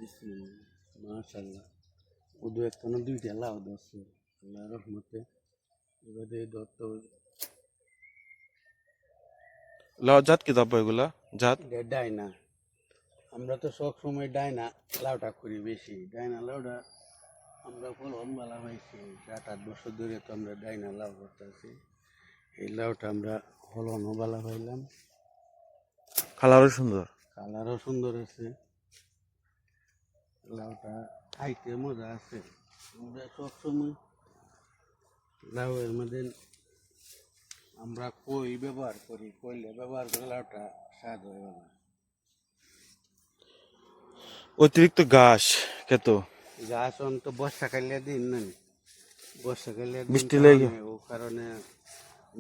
দিচ্ছি মাশাল্লাহ শুধু একটা না দুইটা লাউ ধরছে আল্লাহ রহমতে এবারে ধরতে লাউ জাত কি দাব্বা এগুলা জাত ডাইনা আমরা তো সব সময় ডাইনা লাউটা করি বেশি ডাইনা লাউটা আমরা ফলন ভালো হয়েছি 7-8 বছর ধরে তো আমরা ডাইনা লাউ করতেছি এই লাউটা আমরা ফলনও ভালো পাইলাম কালারও সুন্দর কালারও সুন্দর আছে লাউটা খাইতে মজা আছে আমরা সবসময় লাউয়ের মধ্যে আমরা কই ব্যবহার করি কইলে ব্যবহার করে লাউটা স্বাদ হয় ভালো অতিরিক্ত ঘাস খেত গাছ অন্ত বর্ষাকালে দিন না বর্ষাকালে বৃষ্টি লেগে ও কারণে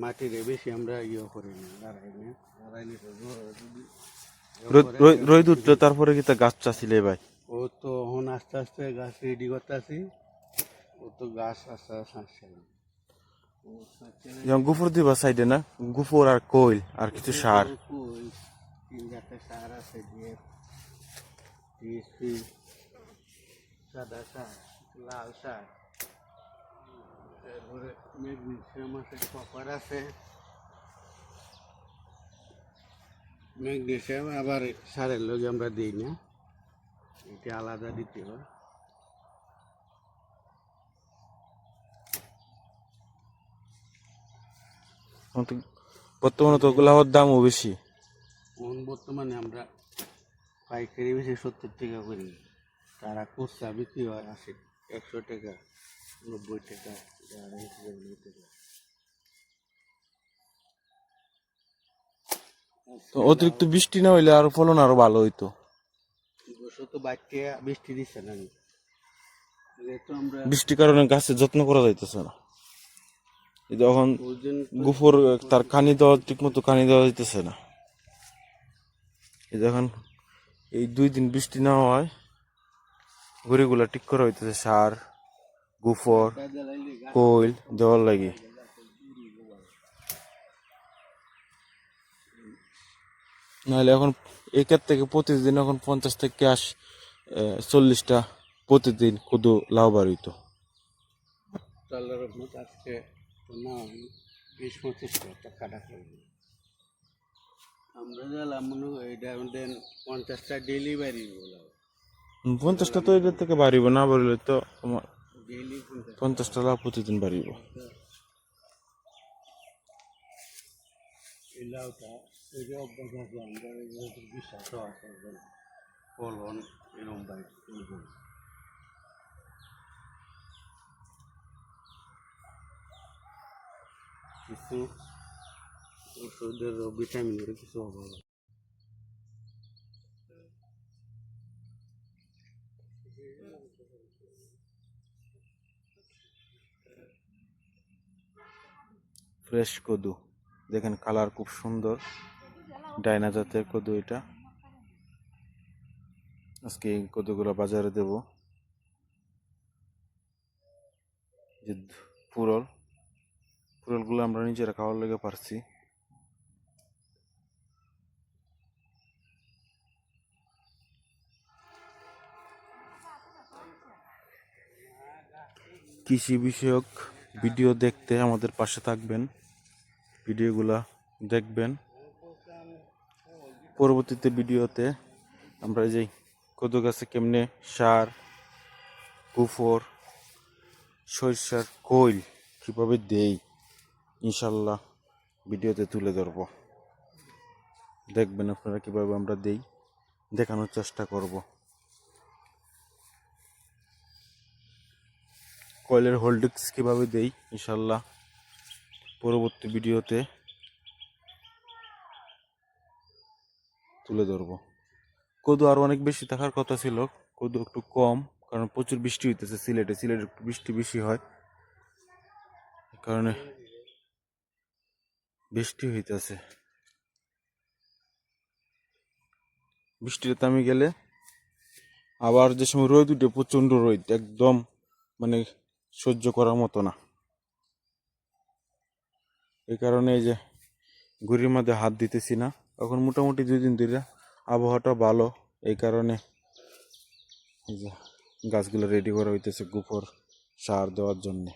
মাটির বেশি আমরা করি না দাঁড়াইনি তো রোদ উঠলো তারপরে কি তা গাছ চাষিলে ভাই ও তো এখন আস্তে আস্তে গাছ রেডি করতেছি ও তো গাছ আস্তে আস্তে আসছে যেমন গুফর দিবা সাইডে না গুফর আর কোইল আর কিছু সার 3-4টা সার আছে দিয়ে টিএসপি সাদা সার লাল সার তারপরে ম্যাগনেসিয়াম আছে কপার আছে ম্যাগনেসিয়াম আবার সারের লগে আমরা দিই না এটা আলাদা দিতে হয় বর্তমানে তো গোলাপের দামও বেশি বর্তমানে আমরা পাইকারি বেশি 70 টাকা করি তারা খুচরা বিক্রি হয় 100 টাকা 90 টাকা 250 টাকা তো অতিরিক্ত বৃষ্টি না হইলে আর ফলন আরো ভালো হইতো বছর তো বাড়তে বৃষ্টি দিচ্ছে না যেহেতু আমরা বৃষ্টির কারণে গাছের যত্ন করা যাইতেছে না যখন গুফর তার কানি দেওয়া ঠিক মতো কানি দেওয়া যাইতেছে না যখন এই 2 দিন বৃষ্টি না হয় ঘুড়িগুলা ঠিক করা হইতেছে সার গুফর কোইল দেওয়ার লাগে নাহলে এখন একের থেকে প্রতিদিন এখন 50 থেকে 40টা প্রতিদিন কদু লাউ বাড়িত আজকে না 20-25 টাকা করবো আমরা গেলাম মনে হয় এটা আমাদের 50টা ডেলিভারি বলা 50টা তো এদের থেকে বাড়িব না বাড়লে তো তোমার ডেলি 50টা লাউ প্রতিদিন বাড়িব এই লাউটা এই যে অভ্যাস আছে আমরা বিশ্বাস আছে ফলন এরকম বাইক কিছু ওষুধের ভিটামিনের কিছু অভাব ফ্রেশ কদু দেখেন কালার খুব সুন্দর ডাইনা জাতের কদু এটা আজকে এই কদুগুলো বাজারে দেব যে পুরলগুলো আমরা নিজেরা খাওয়ার লেগে পারছি কৃষি বিষয়ক ভিডিও দেখতে আমাদের পাশে থাকবেন ভিডিওগুলা দেখবেন পরবর্তীতে ভিডিওতে আমরা যে কদু গাছে কেমনে সার গুফর সরিষার কোইল কিভাবে দেই ইনশাল্লাহ ভিডিওতে তুলে ধরব দেখবেন আপনারা কিভাবে আমরা দেই দেখানোর চেষ্টা করব কয়েলের হোল্ডিক্স কিভাবে দেই ইনশাল্লাহ পরবর্তী ভিডিওতে তুলে ধরব কদু আরো অনেক বেশি থাকার কথা ছিল কদু একটু কম কারণ প্রচুর বৃষ্টি হইতেছে সিলেটে একটু বৃষ্টি বেশি হয় কারণে বৃষ্টি হইতেছে বৃষ্টিতে আমি গেলে আবার যে সময় রোদ উঠে প্রচন্ড রোদ একদম মানে সহ্য করার মতো না এই কারণে এই যে ঘুড়ির মধ্যে হাত দিতেছি না এখন মোটামুটি 2 দিন ধরে আবহাওয়াটা ভালো এই কারণে এই যে গাছগুলো রেডি করা হইতেছে গোবর সার দেওয়ার জন্যে।